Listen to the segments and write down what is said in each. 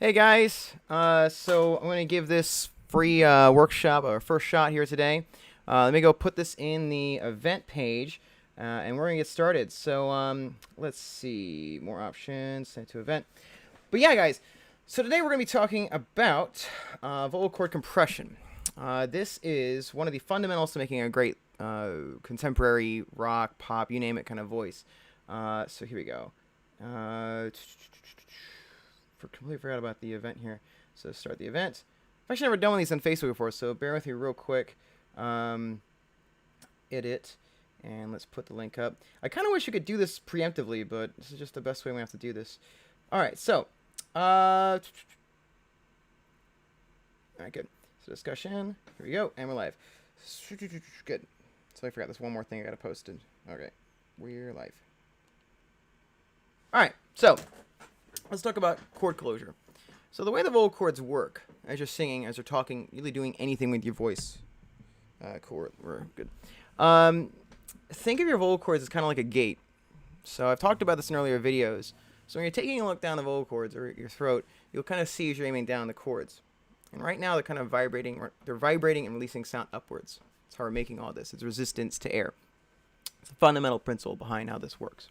Hey guys, so I'm going to give this free workshop a first shot here today. Let me go put this in the event page, and we're going to get started. So let's see, more options, send to event. But yeah guys, so today we're going to be talking about vocal cord compression. This is one of the fundamentals to making a great contemporary rock, pop, you name it kind of voice. So here we go. Completely forgot about the event here. So start the event. I've actually never done one of these on Facebook before, so bear with me real quick. Edit, and let's put the link up. I kind of wish you could do this preemptively, but this is just the best way we have to do this. All right, so all right, good. So discussion. Here we go, and we're live. Good. So I forgot this one more thing I gotta post. Okay, we're live. All right, so let's talk about chord closure. So the way the vocal cords work, as you're singing, as you're talking, really doing anything with your voice. We're good. Think of your vocal cords as kind of like a gate. So I've talked about this in earlier videos. So when you're taking a look down the vocal cords or your throat, you'll kind of see as you're aiming down the cords. And right now they're kind of vibrating, they're vibrating and releasing sound upwards. That's how we're making all this. It's resistance to air. It's a fundamental principle behind how this works.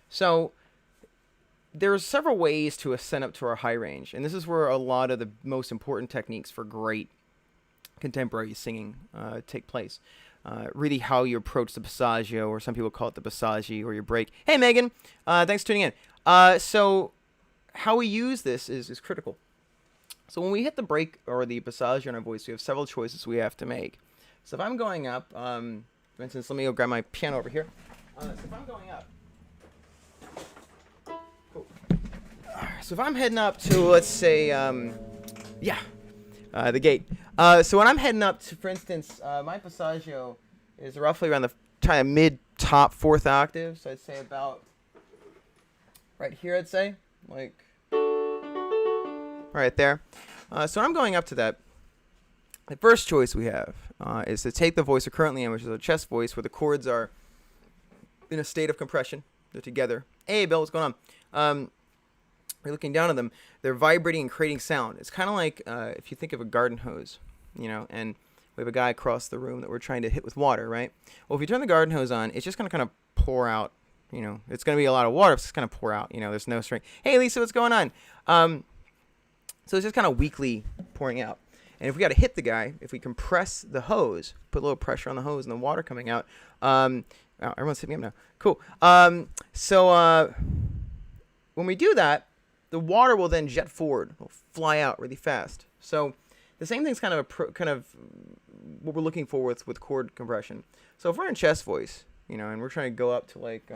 So there's several ways to ascend up to our high range, and this is where a lot of the most important techniques for great contemporary singing take place. Really how you approach the passaggio, or some people call it the passaggi, or your break. Hey Megan, thanks for tuning in. So how we use this is critical. So when we hit the break or the passaggio in our voice, we have several choices we have to make. So if I'm going up, for instance, let me go grab my piano over here. So if I'm going up, so if I'm heading up to, let's say, the gate. So when I'm heading up to, for instance, my passaggio is roughly around the kind of mid-top fourth octave. So I'd say about right here, I'd say, like right there. So when I'm going up to that, the first choice we have is to take the voice we're currently in, which is a chest voice, where the cords are in a state of compression. They're together. Hey, Bill, what's going on? You're looking down at them, they're vibrating and creating sound. It's kind of like if you think of a garden hose, and we have a guy across the room that we're trying to hit with water, right? Well, if you turn the garden hose on, it's just going to kind of pour out, it's going to be a lot of water. It's just going to pour out, there's no string. Hey, Lisa, what's going on? So it's just kind of weakly pouring out. And if we got to hit the guy, if we compress the hose, put a little pressure on the hose and the water coming out, everyone's hitting me up now. Cool. So when we do that, the water will then jet forward, will fly out really fast. So the same thing's kind of what we're looking for with chord compression. So if we're in chest voice, and we're trying to go up to like,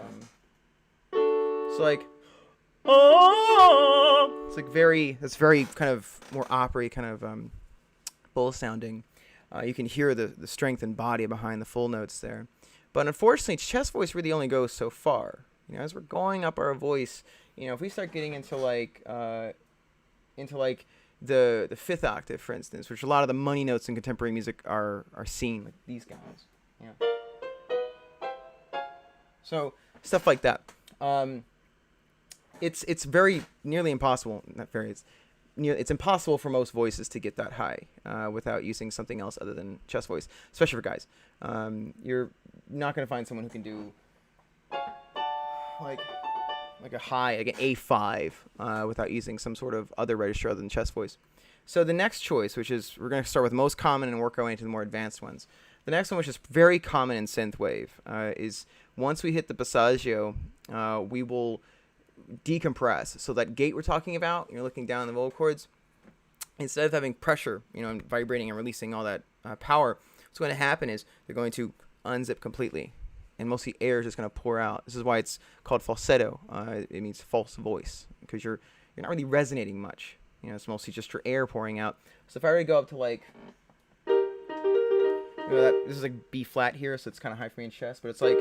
that's very kind of more opera kind of bull sounding. You can hear the strength and body behind the full notes there. But unfortunately, chest voice really only goes so far. As we're going up our voice, if we start getting into the fifth octave, for instance, which a lot of the money notes in contemporary music are seen, like these guys. So stuff like that. It's very nearly impossible. It's impossible for most voices to get that high without using something else other than chest voice, especially for guys. You're not going to find someone who can do like a high, like an A5, without using some sort of other register other than chest voice. So the next choice, which is, we're going to start with most common and work our way into the more advanced ones. The next one, which is very common in synthwave, is once we hit the passaggio, we will decompress. So that gate we're talking about, you're looking down the vocal cords, instead of having pressure, and vibrating and releasing all that power, what's going to happen is they're going to unzip completely. And mostly air is just going to pour out. This is why it's called falsetto. It means false voice, because you're not really resonating much. It's mostly just your air pouring out. So if I were to go up to like, this is like B flat here, so it's kind of high for me in chest, but it's like,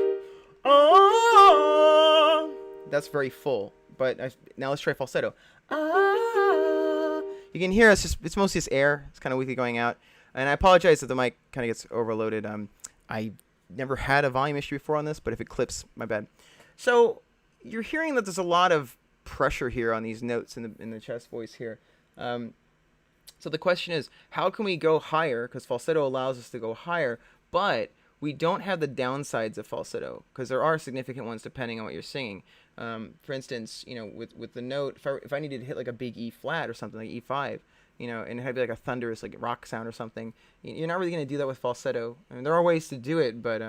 that's very full. But now let's try falsetto. You can hear it's mostly just air. It's kind of weakly going out. And I apologize if the mic kind of gets overloaded. I never had a volume issue before on this, but if it clips, my bad. So you're hearing that there's a lot of pressure here on these notes in the chest voice here. So the question is, how can we go higher? Because falsetto allows us to go higher, but we don't have the downsides of falsetto, because there are significant ones depending on what you're singing. For instance, with the note, if I needed to hit like a big E flat or something like E5, and it had to be like a thunderous like rock sound or something, you're not really going to do that with falsetto. I mean, there are ways to do it, but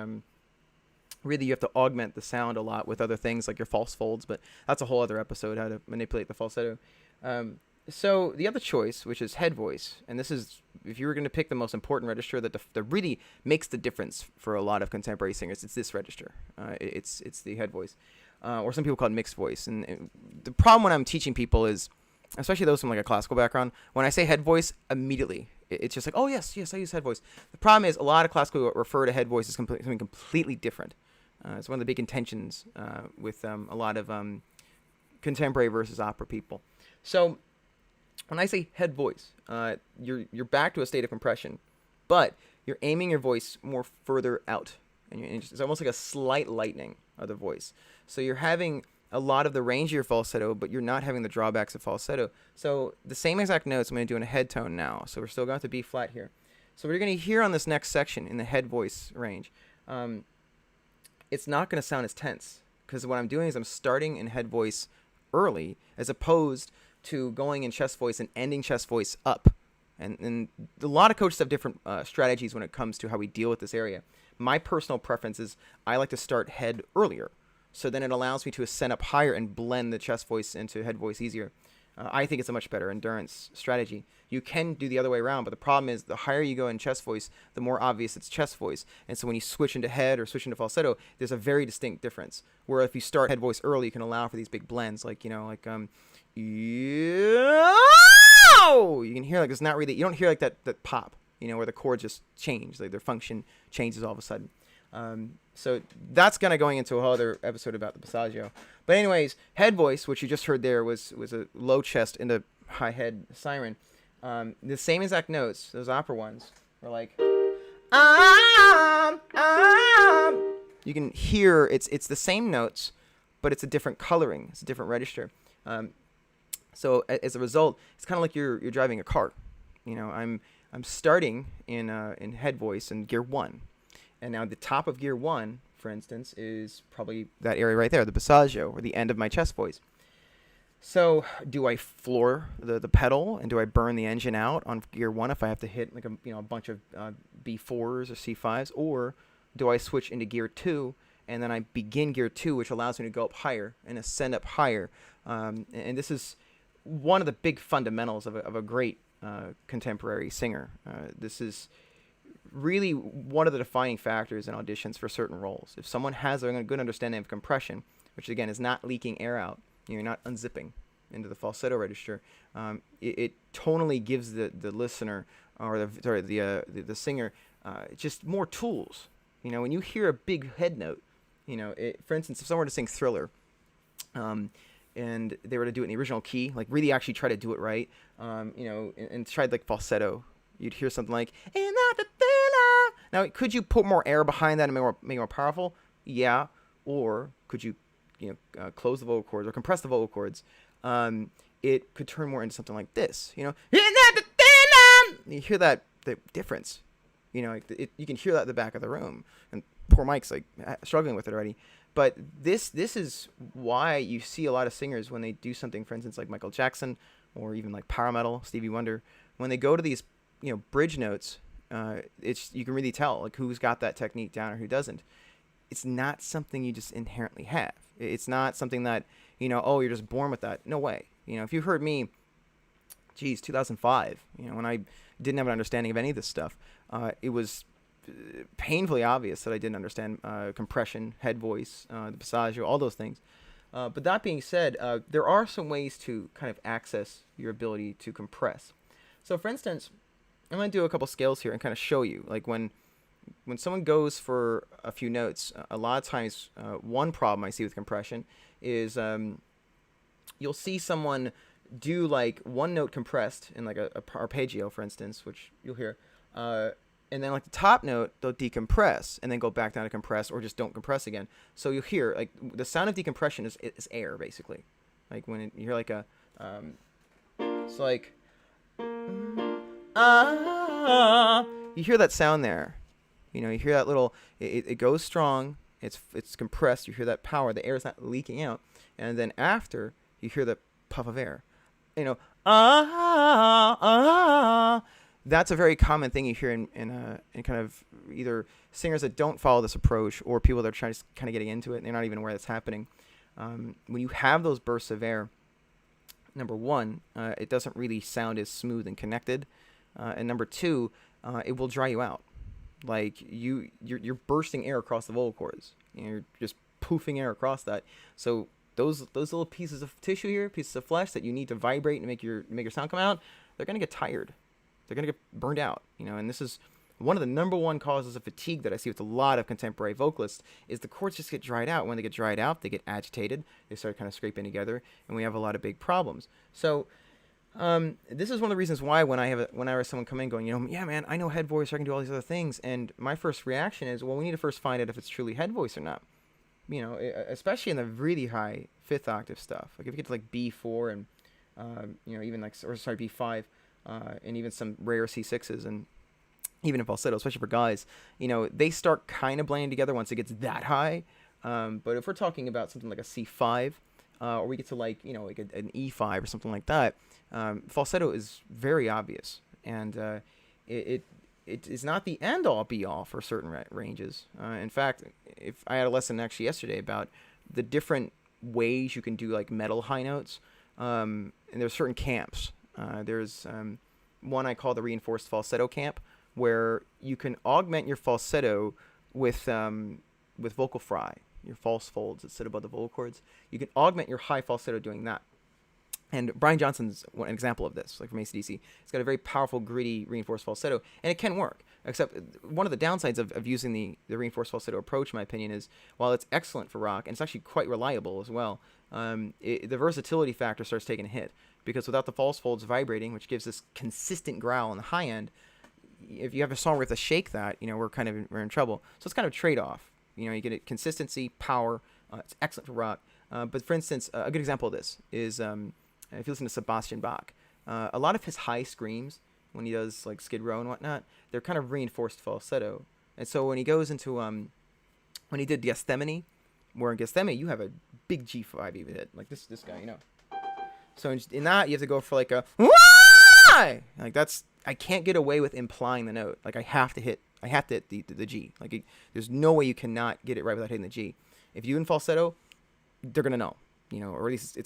really you have to augment the sound a lot with other things like your false folds, but that's a whole other episode, how to manipulate the falsetto. So the other choice, which is head voice, and this is, if you were going to pick the most important register that really makes the difference for a lot of contemporary singers, it's this register. It's the head voice, or some people call it mixed voice. And the problem when I'm teaching people is, especially those from like a classical background, when I say head voice, immediately it's just like, oh yes, I use head voice. The problem is a lot of classical refer to head voice as something completely different. It's one of the big intentions with a lot of contemporary versus opera people. So when I say head voice, you're back to a state of compression, but you're aiming your voice more further out, and it's almost like a slight lightening of the voice. So you're having a lot of the range of your falsetto, but you're not having the drawbacks of falsetto. So the same exact notes I'm going to do in a head tone now. So we're still going to B flat here. So what you're going to hear on this next section in the head voice range, it's not going to sound as tense, because what I'm doing is I'm starting in head voice early, as opposed to going in chest voice and ending chest voice up. And a lot of coaches have different strategies when it comes to how we deal with this area. My personal preference is I like to start head earlier, so then it allows me to ascend up higher and blend the chest voice into head voice easier. I think it's a much better endurance strategy. You can do the other way around, but the problem is the higher you go in chest voice, the more obvious it's chest voice. And so when you switch into head or switch into falsetto, there's a very distinct difference. Where if you start head voice early, you can allow for these big blends, like, you can hear like it's not really, you don't hear like that pop, where the chords just change, like their function changes all of a sudden. So that's kind of going into a whole other episode about the passaggio. But anyways, head voice, which you just heard there, was a low chest into high head siren. The same exact notes, those opera ones, were like, you can hear it's the same notes, but it's a different coloring, it's a different register. So as a result, it's kind of like you're driving a car. I'm starting in head voice in gear 1. And now the top of gear 1, for instance, is probably that area right there, the passaggio, or the end of my chest voice. So do I floor the pedal, and do I burn the engine out on gear 1 if I have to hit like a bunch of B4s or C5s, or do I switch into gear 2 and then I begin gear 2, which allows me to go up higher and ascend up higher? And this is one of the big fundamentals of a great contemporary singer. This is really one of the defining factors in auditions for certain roles. If someone has a good understanding of compression, which again is not leaking air out, you're not unzipping into the falsetto register, it tonally gives the listener, or the singer, just more tools. When you hear a big head note, for instance, if someone were to sing Thriller, and they were to do it in the original key, like really actually try to do it right, and tried like falsetto, you'd hear something like, "And the thriller." Now, could you put more air behind that and make it more powerful? Yeah. Or could you, close the vocal cords or compress the vocal cords? It could turn more into something like this, "And the thriller." You hear the difference. You can hear that at the back of the room, and poor Mike's like struggling with it already. But this is why you see a lot of singers when they do something, for instance, like Michael Jackson, or even like power metal, Stevie Wonder, when they go to these bridge notes, you can really tell like who's got that technique down or who doesn't. It's not something you just inherently have. It's not something that you're just born with that. No way. If you heard me, 2005, when I didn't have an understanding of any of this stuff, it was painfully obvious that I didn't understand compression, head voice, the passaggio, all those things. But that being said, there are some ways to kind of access your ability to compress. So for instance, I'm going to do a couple scales here and kind of show you, like when someone goes for a few notes, a lot of times one problem I see with compression is you'll see someone do like one note compressed in like a arpeggio, for instance, which you'll hear, and then like the top note, they'll decompress and then go back down to compress, or just don't compress again. So you'll hear like the sound of decompression is air, basically. Like when you hear like it's like, You hear that sound there. You hear that little, it goes strong, it's compressed, you hear that power, the air is not leaking out, and then after, you hear the puff of air. That's a very common thing you hear in kind of either singers that don't follow this approach or people that are trying to kind of getting into it and they're not even aware that's happening. When you have those bursts of air, number one, it doesn't really sound as smooth and connected, and number two, it will dry you out. Like you're bursting air across the vocal cords. You're just poofing air across that. So those little pieces of tissue here, pieces of flesh that you need to vibrate and make your sound come out, they're gonna get tired. They're gonna get burned out. And this is one of the number one causes of fatigue that I see with a lot of contemporary vocalists is the chords just get dried out. When they get dried out, they get agitated. They start kind of scraping together, and we have a lot of big problems. So this is one of the reasons why when I have someone come in going, yeah, man, I know head voice, I can do all these other things, and my first reaction is, well, we need to first find out if it's truly head voice or not. Especially in the really high fifth octave stuff. Like if you get to like B4 and even like B5, and even some rare C6s and even in falsetto, especially for guys, they start kind of blending together once it gets that high. But if we're talking about something like a C5, or we get to like an E5 or something like that, falsetto is very obvious, and it is not the end all be all for certain ranges. In fact, if I had a lesson actually yesterday about the different ways you can do like metal high notes, and there's certain camps. There's one I call the reinforced falsetto camp, where you can augment your falsetto with vocal fry, your false folds that sit above the vocal cords. You can augment your high falsetto doing that. And Brian Johnson's an example of this, like from AC/DC. It's got a very powerful, gritty, reinforced falsetto, and it can work. Except one of the downsides of using the reinforced falsetto approach, in my opinion, is while it's excellent for rock, and it's actually quite reliable as well, the versatility factor starts taking a hit. Because without the false folds vibrating, which gives this consistent growl on the high end, if you have a song where you have to shake that, we're in trouble. So it's kind of a trade-off. You get it, consistency, power. It's excellent for rock. But for instance, a good example of this is if you listen to Sebastian Bach, a lot of his high screams when he does like Skid Row and whatnot, they're kind of reinforced falsetto. And so when he goes into when he did Gethsemane, where in Gethsemane you have a big G5 even hit, like this guy, So in that you have to go for like a like that's, I can't get away with implying the note. Like I have to hit the G. Like there's no way you cannot get it right without hitting the G. If you in falsetto, they're gonna know, or at least you're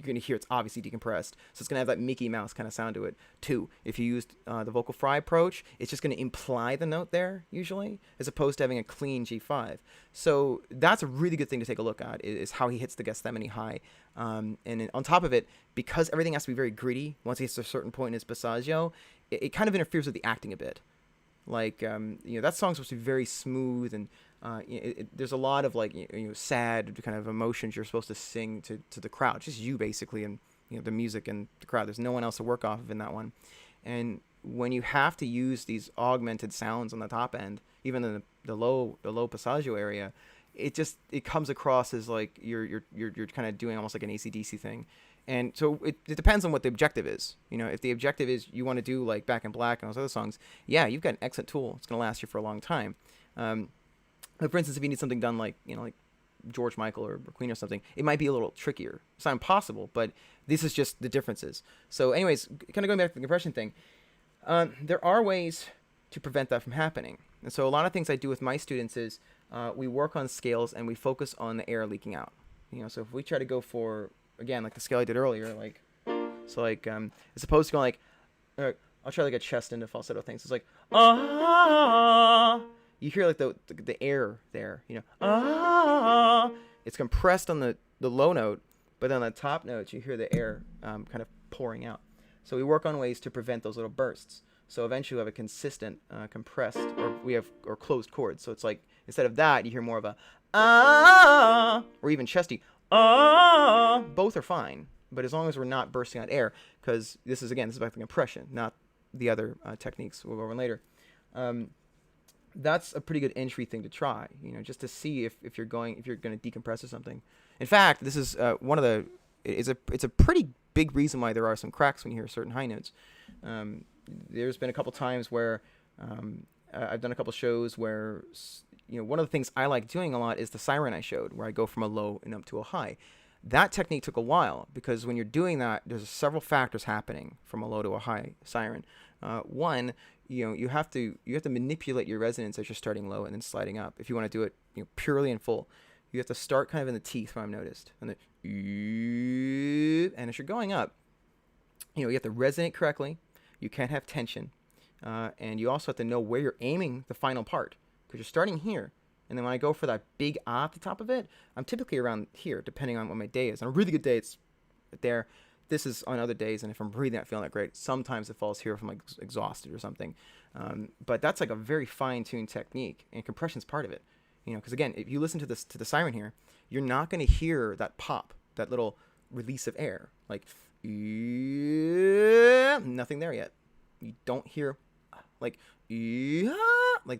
gonna hear it's obviously decompressed. So it's gonna have that Mickey Mouse kind of sound to it too. If you used the vocal fry approach, it's just gonna imply the note there usually, as opposed to having a clean G5. So that's a really good thing to take a look at, is how he hits the Gethsemane high. And on top of it, because everything has to be very gritty, once he gets to a certain point in his passaggio, it kind of interferes with the acting a bit. Like, that song's supposed to be very smooth, and there's a lot of like sad kind of emotions you're supposed to sing to the crowd, just you basically, and the music and the crowd. There's no one else to work off of in that one. And when you have to use these augmented sounds on the top end, even in the low passaggio area, it comes across as like you're kind of doing almost like an AC/DC thing. And so it depends on what the objective is. If the objective is you want to do like Back in Black and those other songs, yeah, you've got an excellent tool. It's going to last you for a long time. But for instance, if you need something done like George Michael or Queen or something, it might be a little trickier. It's not impossible, but this is just the differences. So anyways, kind of going back to the compression thing, there are ways to prevent that from happening. And so a lot of things I do with my students is we work on scales and we focus on the air leaking out. So if we try to go for, again, like the scale I did earlier, as opposed to going like, I'll try like a chest into falsetto things. It's like, you hear like the air there, it's compressed on the low note, but then on the top notes you hear the air kind of pouring out. So we work on ways to prevent those little bursts. So eventually we have a consistent compressed or closed chord. So it's like, instead of that, you hear more of a or even chesty. Both are fine, but as long as we're not bursting out air, because this is back to compression, not the other techniques we'll go over later. That's a pretty good entry thing to try, just to see if you're going to decompress or something. In fact, this is it's a pretty big reason why there are some cracks when you hear certain high notes. There's been a couple times where I've done a couple shows where, one of the things I like doing a lot is the siren I showed, where I go from a low and up to a high. That technique took a while because when you're doing that, there's several factors happening from a low to a high siren. One, you have to manipulate your resonance as you're starting low and then sliding up. If you want to do it purely in full, you have to start kind of in the teeth, what I've noticed, and then as you're going up, you have to resonate correctly. You can't have tension, and you also have to know where you're aiming the final part, because you're starting here, and then when I go for that big ah at the top of it, I'm typically around here, depending on what my day is. On a really good day, it's there. This is on other days, and if I'm breathing, not feeling that great, sometimes it falls here if I'm like exhausted or something. But that's like a very fine-tuned technique, and compression's part of it. Because again, if you listen to the siren here, you're not going to hear that pop, that little release of air, like nothing there yet. You don't hear like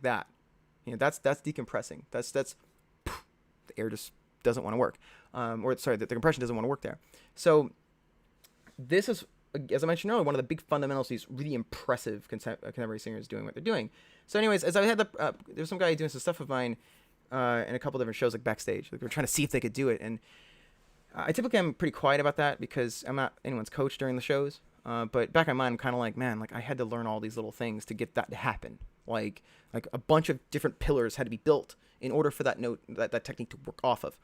that. That's decompressing. That's the air just doesn't want to work, the compression doesn't want to work there. So this is, as I mentioned earlier, one of the big fundamentals these really impressive contemporary singers doing what they're doing. So anyways, as I had there's some guy doing some stuff of mine in a couple different shows, like backstage, like we're trying to see if they could do it, and I typically am pretty quiet about that because I'm not anyone's coach during the shows. But back in my mind, I'm kind of like, man, like I had to learn all these little things to get that to happen. Like a bunch of different pillars had to be built in order for that note, that technique to work off of.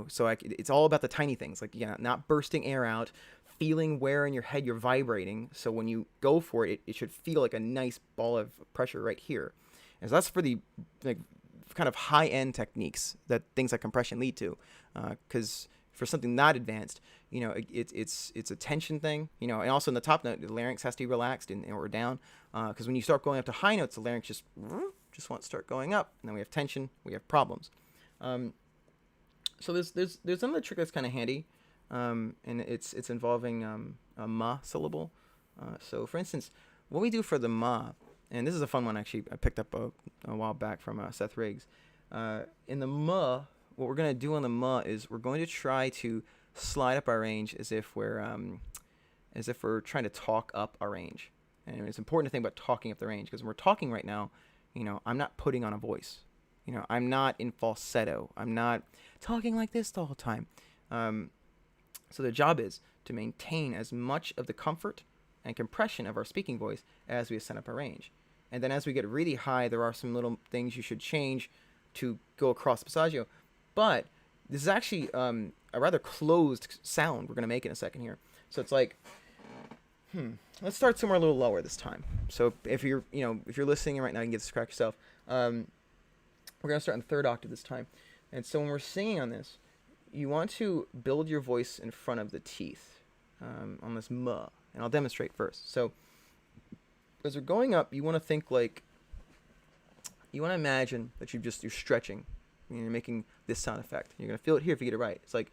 So it's all about the tiny things, like not bursting air out, feeling where in your head you're vibrating. So when you go for it, it should feel like a nice ball of pressure right here. And so that's for the kind of high-end techniques that things like compression lead to, because for something that advanced, it's a tension thing, and also in the top note, the larynx has to be relaxed or down, because when you start going up to high notes, the larynx just wants to start going up, and then we have tension, we have problems. So there's another trick that's kind of handy, and it's involving a ma syllable. So for instance, what we do for the ma, and this is a fun one actually, I picked up a while back from Seth Riggs. In the ma, what we're going to do on the ma is we're going to try to slide up our range as if we're trying to talk up our range. And it's important to think about talking up the range, because when we're talking right now, I'm not putting on a voice. I'm not in falsetto. I'm not talking like this the whole time. So the job is to maintain as much of the comfort and compression of our speaking voice as we ascend up our range. And then as we get really high, there are some little things you should change to go across the passaggio. But this is actually a rather closed sound we're going to make in a second here. So it's like, let's start somewhere a little lower this time. So if you're listening right now, you can get this crack yourself. We're going to start in the third octave this time. And so when we're singing on this, you want to build your voice in front of the teeth on this ma. And I'll demonstrate first. So as we're going up, you want to think like, you want to imagine that you're stretching. You're making this sound effect. You're going to feel it here if you get it right. It's like,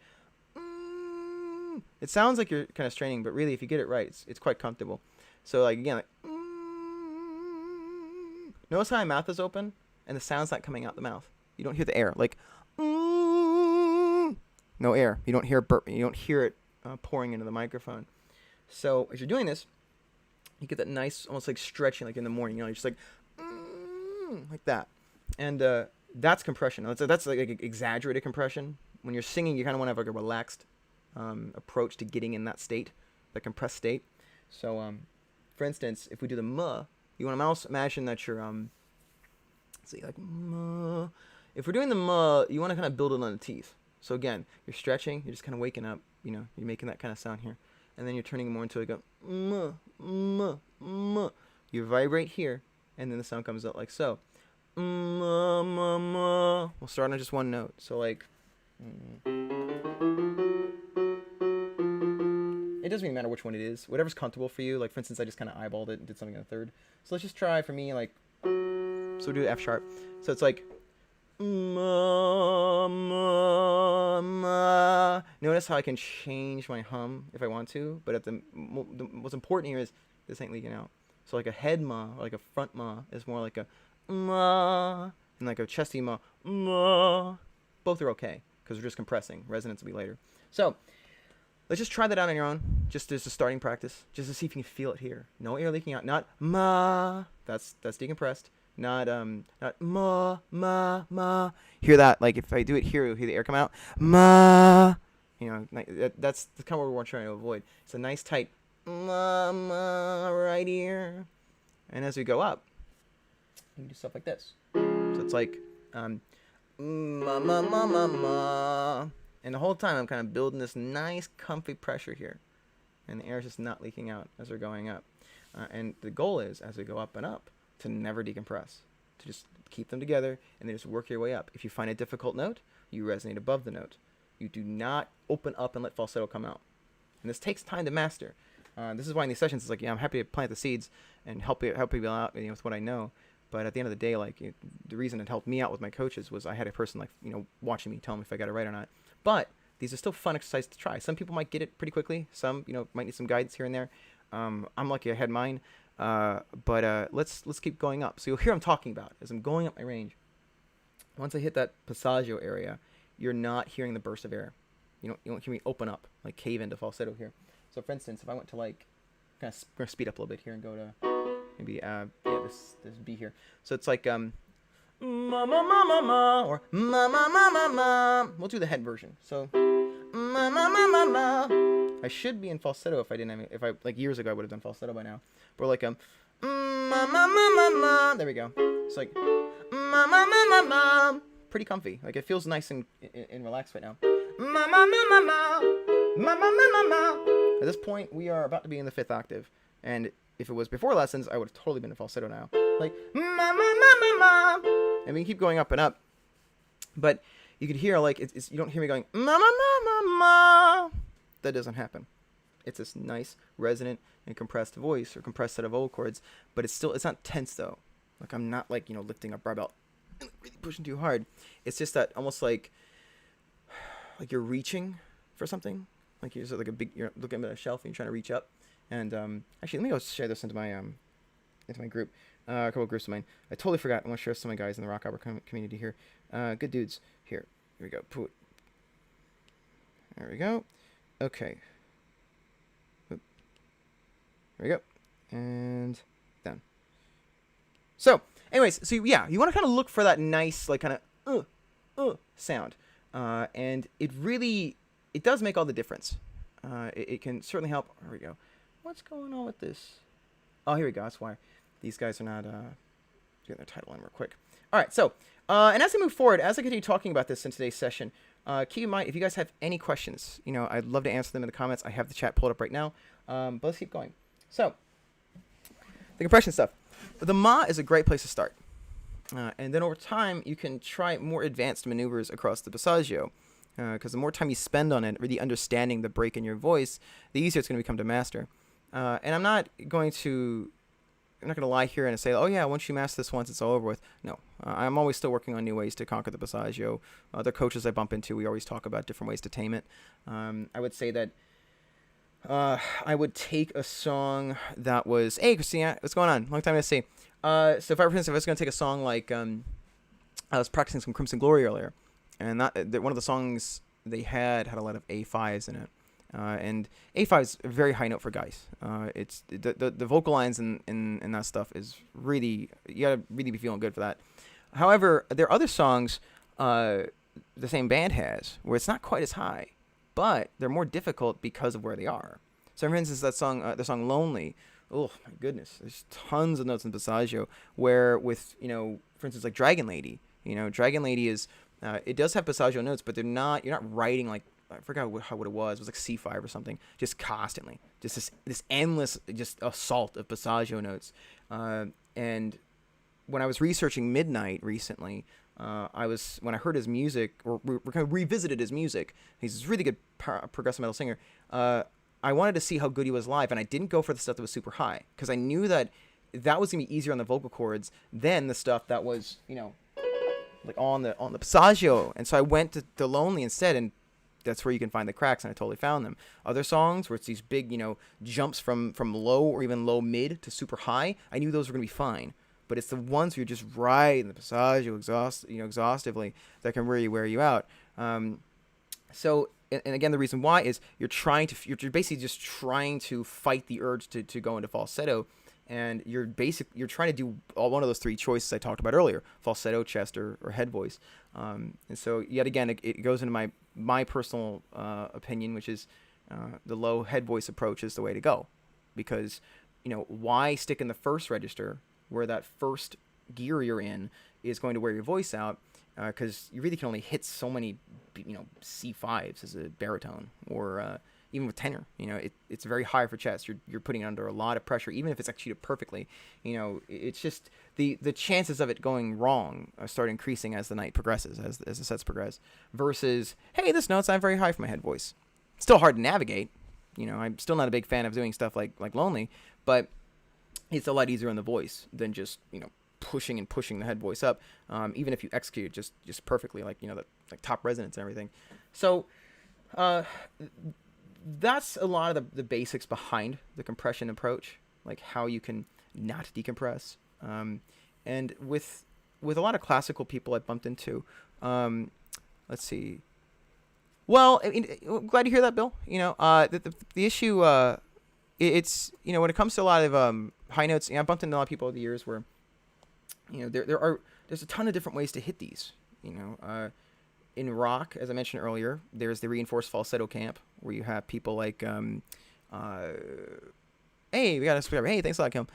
it sounds like you're kind of straining, but really if you get it right, it's quite comfortable. So like again, like, notice how my mouth is open and the sound's not coming out the mouth. You don't hear the air. Like, no air. You don't hear burp. You don't hear it pouring into the microphone. So as you're doing this, you get that nice, almost like stretching, like in the morning. You're just like that, and that's compression. That's like exaggerated compression. When you're singing, you kind of want to have like a relaxed approach to getting in that state, the compressed state. So, for instance, if we do the ma, you want to imagine that you're let's see, like ma. If we're doing the ma, you want to kind of build it on the teeth. So again, you're stretching, you're just kind of waking up. You're making that kind of sound here, and then you're turning more into like a ma ma ma. You vibrate here, and then the sound comes out like so. Ma ma ma. We'll start on just one note. So like. It doesn't really matter which one it is. Whatever's comfortable for you. Like, for instance, I just kind of eyeballed it and did something in the third. So let's just try, for me, like... So we'll do F sharp. So it's like... Ma, ma, ma. Notice how I can change my hum if I want to. But the what's important here is this ain't leaking out. So like a head ma, or like a front ma, is more like a ma. And like a chesty ma, ma. Both are okay, because we're just compressing. Resonance will be later. So... let's just try that out on your own, just as a starting practice, just to see if you can feel it here. No air leaking out, not ma. That's decompressed. Not ma ma ma. Hear that? Like if I do it here, you'll hear the air come out. Ma. You know, that's the kind of what we're trying to avoid. It's a nice tight ma ma right here, and as we go up, you can do stuff like this. So it's like ma ma ma ma ma, and the whole time I'm kind of building this nice comfy pressure here, and the air is just not leaking out as we're going up. And the goal is, as we go up and up, to never decompress, to just keep them together and then just work your way up. If you find a difficult note, you resonate above the note. You do not open up and let falsetto come out. And this takes time to master. This is why in these sessions it's like, yeah, I'm happy to plant the seeds and help people out, you know, with what I know. But at the end of the day, like, the reason it helped me out with my coaches was I had a person, like, you know, watching me, telling me if I got it right or not. But these are still fun exercises to try. Some people might get it pretty quickly. Some, you know, might need some guidance here and there. I'm lucky I had mine. But let's keep going up. So you'll hear I'm talking about as I'm going up my range. Once I hit that passaggio area, you're not hearing the burst of air. You don't hear me open up, like cave into falsetto here. So for instance, if I went to like, kind of gonna speed up a little bit here and go to maybe this B here. So it's like ma ma ma ma ma, or ma ma ma ma ma. We'll do the head version. So ma ma ma ma ma. I should be in falsetto if I like years ago I would have done falsetto by now. But like ma ma ma ma ma. There we go. It's like ma ma ma ma ma. Pretty comfy. Like it feels nice and relaxed right now. Ma ma ma ma ma. Ma ma ma ma ma. At this point we are about to be in the 5th octave, and if it was before lessons I would have totally been in falsetto now. Like ma ma ma ma ma. And we can keep going up and up, but you could hear like it's you don't hear me going ma ma ma ma ma. That doesn't happen. It's this nice resonant and compressed voice or compressed set of vocal cords, but it's not tense though. Like I'm not like, you know, lifting a barbell and really pushing too hard. It's just that almost like you're reaching for something. Like you're looking at a shelf and you're trying to reach up. And actually, let me go share this into my group. A couple of groups of mine. I totally forgot. I want to share some of my guys in the rock opera community here. Good dudes. Here we go. There we go. Okay. Oop. There we go. And done. So, anyways, so yeah, you want to kind of look for that nice, like, kind of sound. And it does make all the difference. It can certainly help. Here we go. What's going on with this? Oh, here we go. That's why these guys are not getting their title in real quick. All right, so, and as I move forward, as I continue talking about this in today's session, keep in mind, if you guys have any questions, you know, I'd love to answer them in the comments. I have the chat pulled up right now, but let's keep going. So, the compression stuff. The ma is a great place to start. And then over time, you can try more advanced maneuvers across the passaggio, because the more time you spend on it, really understanding the break in your voice, the easier it's going to become to master. And I'm not going to lie here and say, oh yeah, once you master this once, it's all over with. No, I'm always still working on new ways to conquer the passaggio. Other coaches I bump into, we always talk about different ways to tame it. I would say that I would take a song that was, hey Christina, what's going on? Long time no see. So if I was going to take a song like, I was practicing some Crimson Glory earlier, and one of the songs they had a lot of A5s in it. And A5 is a very high note for guys. It's the vocal lines in that stuff is really, you gotta really be feeling good for that. However, there are other songs the same band has where it's not quite as high, but they're more difficult because of where they are. So for instance, the song Lonely, oh my goodness, there's tons of notes in passaggio where with, you know, for instance, like Dragon Lady, you know, Dragon Lady is, it does have passaggio notes, but you're not writing like, I forgot what it was. It was like C5 or something. Just constantly, just this endless, just assault of passaggio notes. And when I was researching Midnight recently, when I heard his music, or kind of revisited his music. He's this really good progressive metal singer. I wanted to see how good he was live, and I didn't go for the stuff that was super high because I knew that was gonna be easier on the vocal cords than the stuff that was, you know, like on the passaggio. And so I went to Lonely instead, and that's where you can find the cracks, and I totally found them. Other songs where it's these big, you know, jumps from low or even low mid to super high, I knew those were going to be fine. But it's the ones where you're just riding the passaggio exhaustively that can really wear you out. So and again, the reason why is you're basically just trying to fight the urge to go into falsetto, and you're trying to do one of those three choices I talked about earlier: falsetto, chest, or head voice. And so yet again, it goes into my personal opinion, which is the low head voice approach is the way to go, because why stick in the first register where that first gear you're in is going to wear your voice out, because you really can only hit so many C5s as a baritone, or even with tenor, it's very high for chest. You're putting it under a lot of pressure, even if it's executed perfectly. It's just the chances of it going wrong start increasing as the night progresses, as the sets progress, versus, hey, this note's not very high for my head voice. Still hard to navigate. I'm still not a big fan of doing stuff like Lonely, but it's a lot easier on the voice than just pushing the head voice up, even if you execute it just perfectly, like like top resonance and everything. So that's a lot of the basics behind the compression approach, like how you can not decompress. And with a lot of classical people I bumped into, let's see. Well, I'm glad to hear that, Bill. The issue, it's when it comes to a lot of high notes, I bumped into a lot of people over the years where there's a ton of different ways to hit these. In rock, as I mentioned earlier, there's the reinforced falsetto camp, where you have people like hey, we got a subscriber. Hey, thanks a lot, Kim.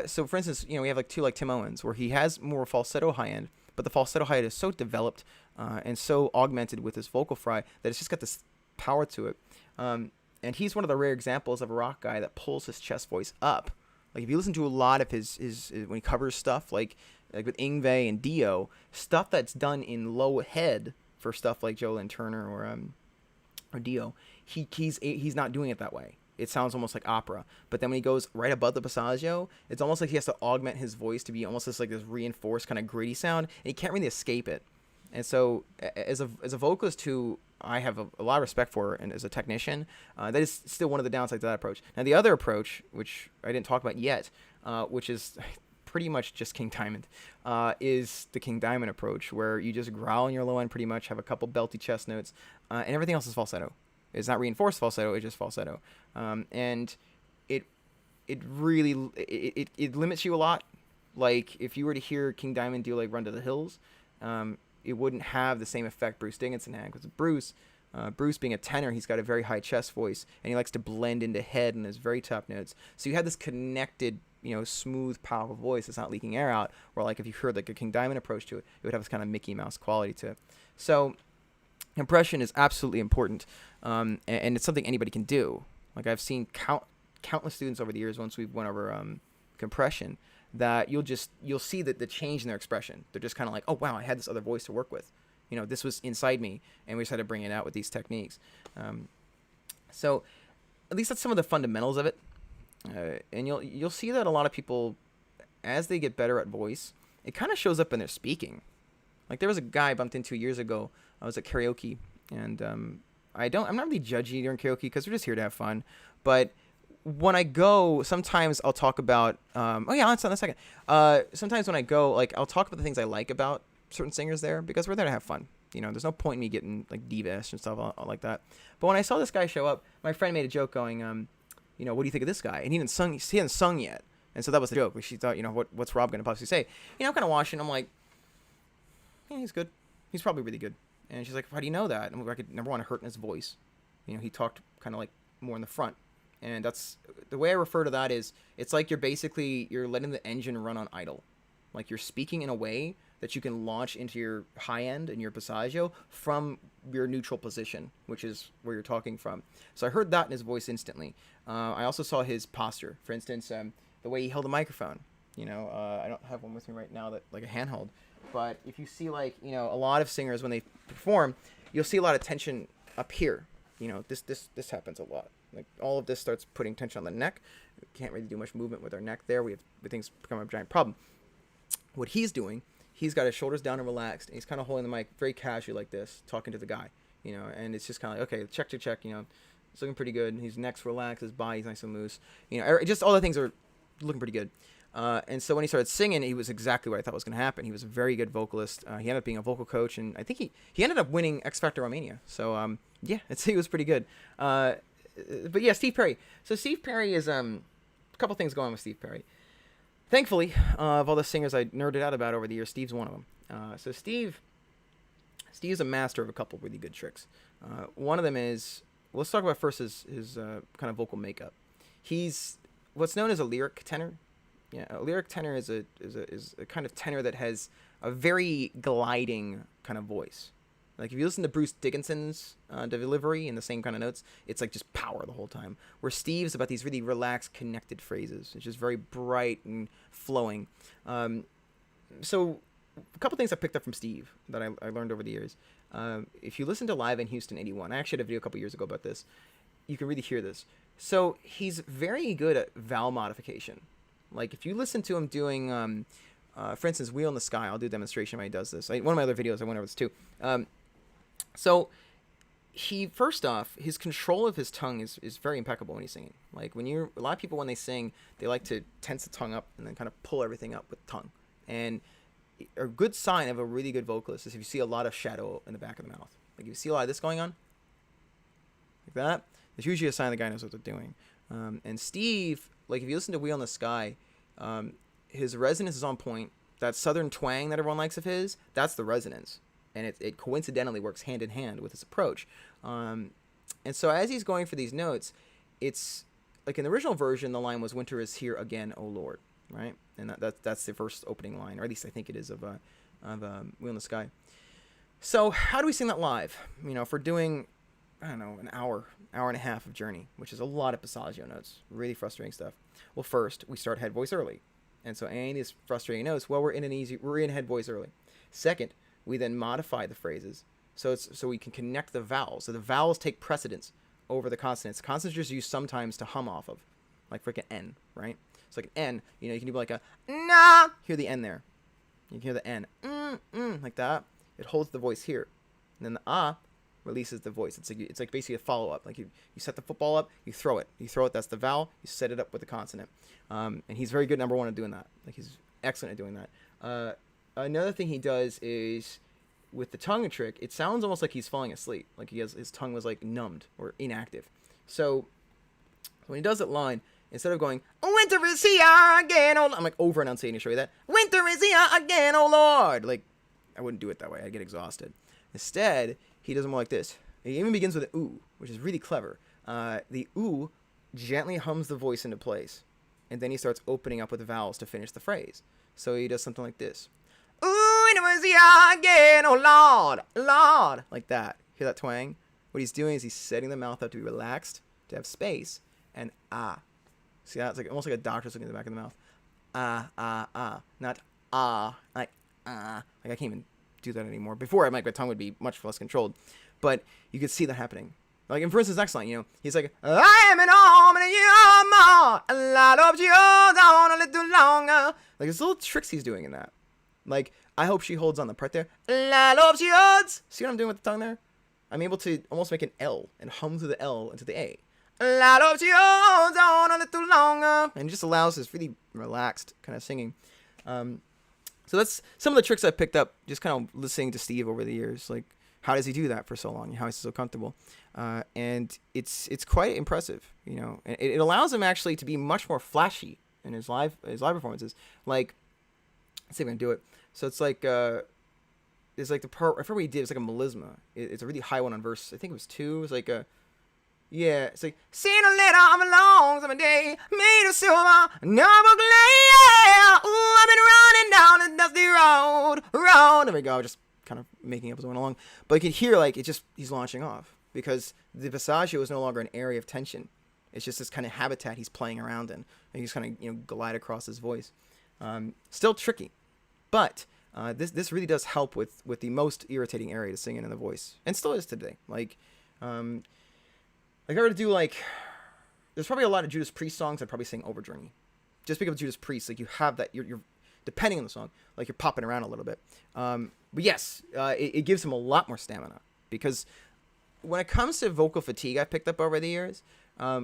So for instance, we have like Tim Owens, where he has more falsetto high end, but the falsetto high end is so developed and so augmented with his vocal fry that it's just got this power to it. And he's one of the rare examples of a rock guy that pulls his chest voice up. Like if you listen to a lot of his when he covers stuff like with Yngwie and Dio, stuff that's done in low head for stuff like Joe Lynn Turner or Dio, he's not doing it that way. It sounds almost like opera. But then when he goes right above the passaggio, it's almost like he has to augment his voice to be almost this reinforced kind of gritty sound, and he can't really escape it. And so as a vocalist who I have a lot of respect for, and as a technician, that is still one of the downsides of that approach. Now the other approach, which I didn't talk about yet, which is pretty much just King Diamond, is the King Diamond approach, where you just growl in your low end pretty much, have a couple belty chest notes, and everything else is falsetto. It's not reinforced falsetto, it's just falsetto. And it really limits you a lot. Like if you were to hear King Diamond do like Run to the Hills, it wouldn't have the same effect Bruce Dickinson had, because Bruce being a tenor, he's got a very high chest voice, and he likes to blend into head and his very top notes. So you had this connected, smooth, powerful voice that's not leaking air out, where like if you heard like a King Diamond approach to it, it would have this kind of Mickey Mouse quality to it. So compression is absolutely important, and it's something anybody can do. Like I've seen countless students over the years, once we've went over compression, that you'll see that the change in their expression. They're just kind of like, oh wow, I had this other voice to work with. This was inside me, and we just had to bring it out with these techniques. So at least that's some of the fundamentals of it. And you'll see that a lot of people, as they get better at voice, it kind of shows up in their speaking. Like there was a guy I bumped into years ago. I was at karaoke, and I'm not really judgy during karaoke because we're just here to have fun. But when I go, sometimes I'll talk about I'll answer in a second. Sometimes when I go, like I'll talk about the things I like about certain singers there, because we're there to have fun. There's no point in me getting like diva-ish and stuff like that. But when I saw this guy show up, my friend made a joke going, what do you think of this guy? And he hadn't sung yet. And so that was the joke. She thought, what's Rob going to possibly say? I'm kind of watching. I'm like, yeah, he's good. He's probably really good. And she's like, how do you know that? And I could never want to hurt in his voice. He talked kind of like more in the front. And that's the way I refer to that is it's like you're letting the engine run on idle. Like you're speaking in a way that you can launch into your high end and your passaggio from your neutral position, which is where you're talking from. So I heard that in his voice instantly. I also saw his posture. For instance, the way he held the microphone. I don't have one with me right now, that like a handheld. But if you see like, a lot of singers when they perform, you'll see a lot of tension up here. This happens a lot. Like all of this starts putting tension on the neck. We can't really do much movement with our neck there. Things become a giant problem. What he's doing, he's got his shoulders down and relaxed, and he's kind of holding the mic very casually like this, talking to the guy, and it's just kind of like, okay, check, it's looking pretty good. His neck's relaxed, his body's nice and loose, just all the things are looking pretty good. And so when he started singing, he was exactly what I thought was going to happen. He was a very good vocalist. He ended up being a vocal coach, and I think he ended up winning X Factor Romania. So Yeah, he was pretty good. But yeah, Steve Perry. So Steve Perry is a couple things going on with Steve Perry. Thankfully, of all the singers I nerded out about over the years, Steve's one of them. So Steve's a master of a couple really good tricks. One of them is, let's talk about first his kind of vocal makeup. He's what's known as a lyric tenor. Yeah, a lyric tenor is a kind of tenor that has a very gliding kind of voice. Like if you listen to Bruce Dickinson's delivery in the same kind of notes, it's like just power the whole time. Where Steve's about these really relaxed, connected phrases. It's just very bright and flowing. So a couple things I picked up from Steve that I learned over the years. If you listen to Live in Houston '81, I actually had a video a couple years ago about this. You can really hear this. So he's very good at vowel modification. Like if you listen to him doing, for instance, Wheel in the Sky, I'll do a demonstration when he does this. One of my other videos, I went over this too. So he, first off, his control of his tongue is very impeccable when he's singing. Like a lot of people when they sing, they like to tense the tongue up and then kind of pull everything up with the tongue. And a good sign of a really good vocalist is if you see a lot of shadow in the back of the mouth. Like if you see a lot of this going on, like that, it's usually a sign the guy knows what they're doing. And Steve, like if you listen to Wheel in the Sky, his resonance is on point. That southern twang that everyone likes of his, that's the resonance. And it coincidentally works hand in hand with his approach. And so as he's going for these notes, it's like in the original version, the line was "Winter is here again, O Lord," right? And that's the first opening line, or at least I think it is of Wheel in the Sky. So how do we sing that live? You know, if we're doing, I don't know, an hour and a half of Journey, which is a lot of passaggio notes, really frustrating stuff. Well, first we start head voice early, and so any of these frustrating notes, well, we're in head voice early. Second, we then modify the phrases so we can connect the vowels. So the vowels take precedence over the consonants. Consonants are just used sometimes to hum off of, like freaking N, right? So like an N, you know, you can do like a nah. Hear the N there. You can hear the N, like that. It holds the voice here, and then the ah releases the voice. It's like basically a follow up. Like you set the football up, you throw it. That's the vowel. You set it up with the consonant. And he's very good, number one, at doing that. Like he's excellent at doing that. Another thing he does is with the tongue trick, it sounds almost like he's falling asleep. Like his tongue was like numbed or inactive. So when he does that line, instead of going, "Winter is here again, oh," I'm like over enunciating to show you that. "Winter is here again, oh Lord." Like I wouldn't do it that way. I'd get exhausted. Instead, he does it more like this. He even begins with an ooh, which is really clever. The ooh gently hums the voice into place, and then he starts opening up with the vowels to finish the phrase. So he does something like this. "Ooh, it was here again, oh Lord, Lord," like that. Hear that twang? What he's doing is he's setting the mouth up to be relaxed, to have space, and ah. See that? It's like almost like a doctor's looking at the back of the mouth. Ah, ah, ah. Not ah, like ah. Like I can't even do that anymore. Before, my tongue would be much less controlled. But you could see that happening. Like in, for instance, next line, you know, he's like, "I am an arm and you are more. A lot of you on a little longer." Like there's little tricks he's doing in that. Like, I hope she holds on the part there. "A lot of you." See what I'm doing with the tongue there? I'm able to almost make an L and hum through the L into the A. "A lot of you on a little longer." And it just allows this really relaxed kind of singing. So that's some of the tricks I picked up just kind of listening to Steve over the years. Like, how does he do that for so long? How is he so comfortable? And it's quite impressive, you know. And it allows him actually to be much more flashy in his live performances. Like, let's see if I can do it. So it's like the part, I forget what he did. It's like a melisma. It's a really high one on verse. I think it was 2. It was like a, yeah. It's like, "Seen a letter of a long summer day, made of silver, noble glare. Ooh, I've been running down a dusty road. There we go. Just kind of making up as I went along. But you can hear like he's launching off because the passaggio is no longer an area of tension. It's just this kind of habitat he's playing around in. And he's kind of glide across his voice. Still tricky, but this really does help with the most irritating area to sing in the voice, and still is today. Like if I were to do there's probably a lot of Judas Priest songs I'd probably sing over Journey, just because of Judas Priest. Like you have that you're depending on the song, like you're popping around a little bit. But yes, it gives him a lot more stamina because when it comes to vocal fatigue, I picked up over the years.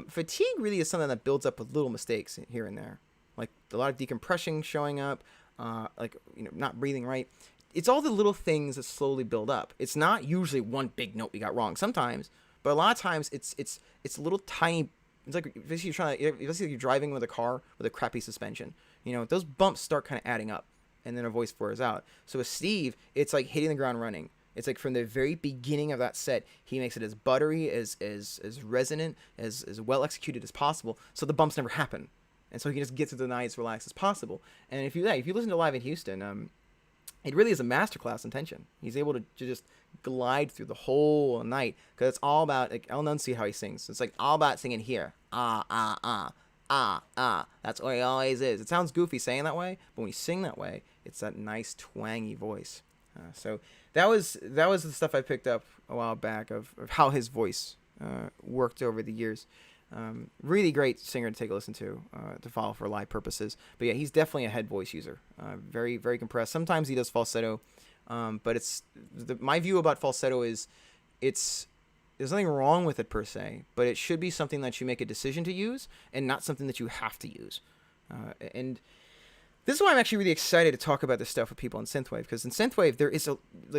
Fatigue really is something that builds up with little mistakes here and there, like a lot of decompression showing up, not breathing right. It's all the little things that slowly build up. It's not usually one big note we got wrong. Sometimes But a lot of times it's a little tiny. It's like basically you're driving with a car with a crappy suspension. You know, those bumps start kind of adding up, and then a voice wears out. So with Steve, it's like hitting the ground running. It's like from the very beginning of that set, he makes it as buttery, as resonant, as well executed as possible, so the bumps never happen, and so he can just get through the night as relaxed as possible. And if you listen to Live in Houston, it really is a masterclass in tension. He's able to just glide through the whole night, because it's all about, like, I'll enunciate how he sings. It's like all about singing here, that's what he always is. It sounds goofy saying that way, but when you sing that way, it's that nice twangy voice. So that was the stuff I picked up a while back of how his voice worked over the years. Really great singer to take a listen to follow for live purposes. But yeah, he's definitely a head voice user. Very, very compressed. Sometimes he does falsetto, but my view about falsetto is there's nothing wrong with it per se, but it should be something that you make a decision to use and not something that you have to use. And this is why I'm actually really excited to talk about this stuff with people in synthwave, because in synthwave there is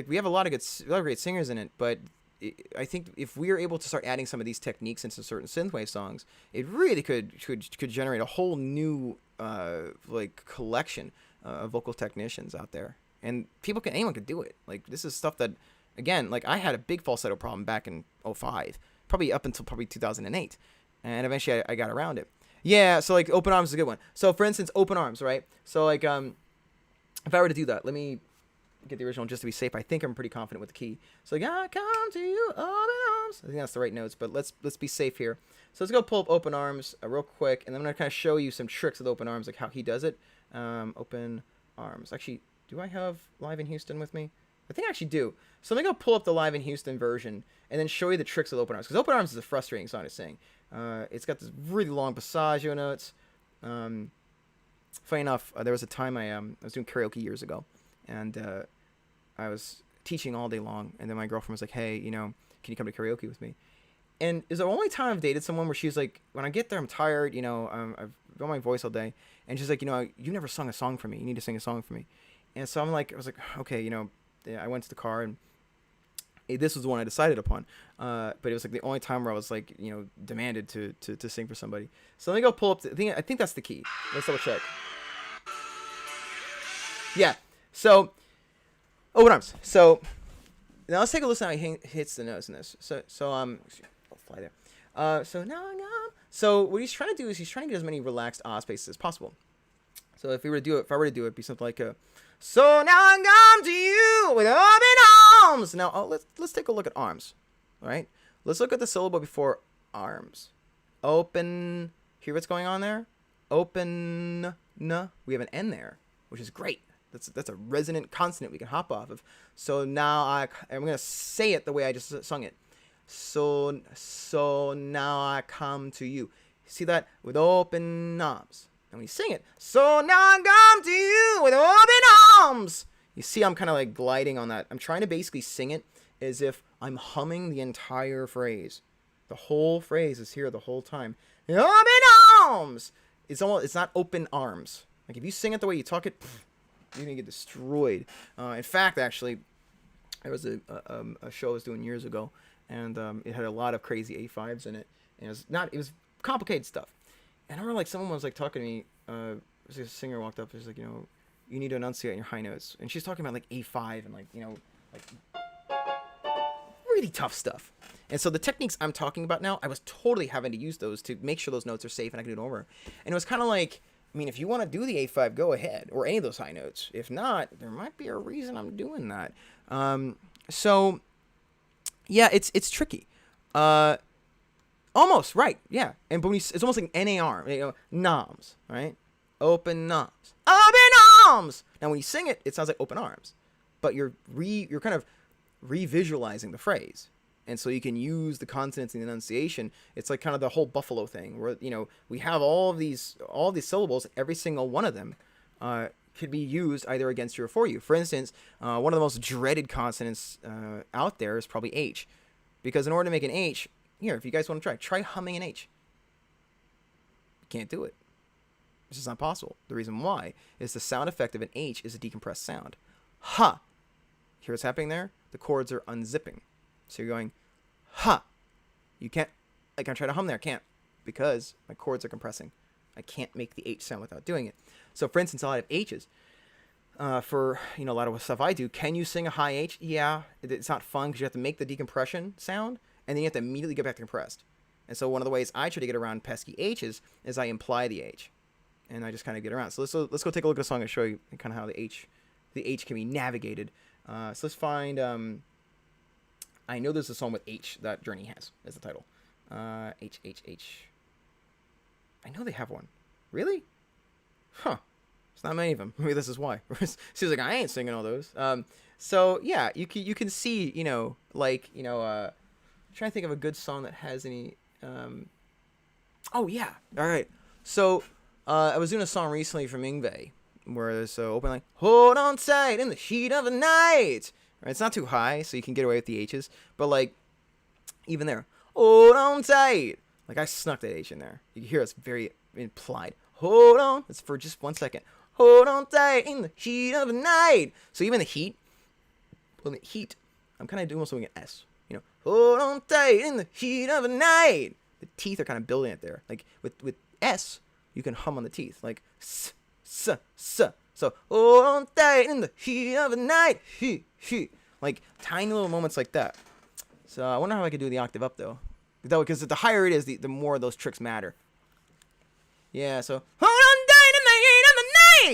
we have a lot of great singers in it, but I think if we are able to start adding some of these techniques into certain synthwave songs, it really could generate a whole new collection of vocal technicians out there, and anyone could do it. Like, this is stuff that, again, like, I had a big falsetto problem back in 2005, probably up until 2008, and eventually I got around it. Yeah, so, like, open arms is a good one. So, for instance, open arms, right? So, like, if I were to do that, let me get the original just to be safe. I think I'm pretty confident with the key. So, like, I come to you, open arms. I think that's the right notes, but let's be safe here. So, let's go pull up open arms real quick, and then I'm going to kind of show you some tricks with open arms, like how he does it. Open arms. Actually, do I have Live in Houston with me? I think I actually do. So, let me go pull up the Live in Houston version and then show you the tricks with open arms, because open arms is a frustrating song to sing. It's got this really long passaggio notes. Funny enough, there was a time I was doing karaoke years ago, and I was teaching all day long, and then my girlfriend was like, hey, can you come to karaoke with me? And it's the only time I've dated someone where she's like, when I get there, I'm tired, I've got my voice all day, and she's like, you never sung a song for me. You need to sing a song for me. And so I was like, okay, I went to the car, and this was the one I decided upon, but it was like the only time where I was like, demanded to sing for somebody. So let me go pull up. I think that's the key. Let's double check. Yeah. So open arms. So now let's take a listen how he hits the notes in this. So I'll fly there. So what he's trying to do is he's trying to get as many relaxed spaces as possible. So if I were to do it, it'd be something like a. So now I come to you with open arms. Now let's take a look at arms. All right, let's look at the syllable before arms. Open. Hear what's going on there? Open. We have an N there, which is great. That's a resonant consonant we can hop off of. So now I'm gonna say it the way I just sung it. So now I come to you. See that? With open arms. And when you sing it, so now I come to you with open arms. You see, I'm kind of like gliding on that. I'm trying to basically sing it as if I'm humming the entire phrase. The whole phrase is here the whole time. Open arms. It's not open arms. Like, if you sing it the way you talk it, you're gonna get destroyed. In fact, actually, there was a show I was doing years ago, and it had a lot of crazy A5s in it, and it was complicated stuff. And I remember, like, someone was like talking to me. A singer walked up. She's like, you need to enunciate in your high notes, and she's talking about like A5 and like really tough stuff. And so the techniques I'm talking about now, I was totally having to use those to make sure those notes are safe and I can do it over. And it was kind of like, if you want to do the A5, go ahead, or any of those high notes. If not, there might be a reason I'm doing that. So yeah, it's tricky. Almost right, yeah. And but it's almost like NAR, noms, right? Open noms, open arms. Now when you sing it, it sounds like open arms, but you're kind of revisualizing the phrase, and so you can use the consonants and the enunciation. It's like kind of the whole buffalo thing, where we have all these syllables. Every single one of them could be used either against you or for you. For instance, one of the most dreaded consonants out there is probably H, because in order to make an H. Here, if you guys want to try humming an H. You can't do it. It's just not possible. The reason why is the sound effect of an H is a decompressed sound. Ha. Hear what's happening there? The chords are unzipping. So you're going, ha. You can't, like, I'm trying to hum there. I can't, because my chords are compressing. I can't make the H sound without doing it. So, for instance, a lot of H's. For, you know, a lot of stuff I do, can you sing a high H? Yeah. It's not fun because you have to make the decompression sound, and then you have to immediately get back to compressed. And so one of the ways I try to get around pesky H's is I imply the H. And I just kind of get around. So let's go take a look at a song and show you kind of how the H can be navigated. So let's find, I know there's a song with H that Journey has as the title. H. I know they have one. Really? Huh. It's not many of them. Maybe this is why. Seems like I ain't singing all those. So yeah, you can see, you know, like, you know, trying to think of a good song that has any, oh yeah. All right. So, I was doing a song recently from Yngwie where there's open like, hold on tight in the heat of the night. Right? It's not too high, so you can get away with the H's, but like, even there, hold on tight. Like I snuck that H in there. You can hear it's very implied. Hold on. It's for just 1 second. Hold on tight in the heat of the night. So even the heat, I'm kind of almost doing an S. You know, hold on tight in the heat of the night. The teeth are kind of building it there. Like with S, you can hum on the teeth. Like s. So hold on tight in the heat of the night. Like tiny little moments like that. So I wonder how I could do the octave up though. Because the higher it is, the more those tricks matter. Yeah, so hold on tight in the heat of the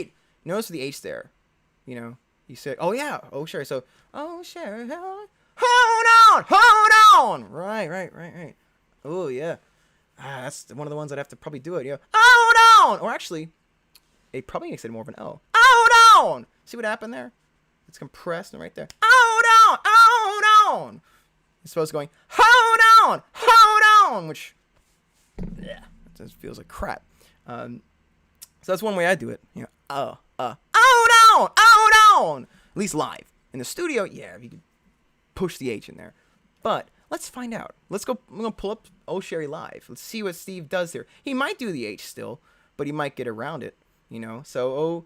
night. Notice the H there. You know, you say, oh yeah, oh sure. So, oh sure, hold on. Right. Oh yeah. That's one of the ones I'd have to probably do it. You know, hold on. Or actually, it probably makes it more of an O. Hold on. See what happened there? It's compressed and right there. Hold on. It's supposed to going, hold on, which, yeah, it just feels like crap. So that's one way I do it. You know, hold on. At least live. In the studio, yeah, if you could push the H in there. But let's find out. I'm gonna pull up Oh Sherry live. Let's see what Steve does here. He might do the H still, but he might get around it. You know, so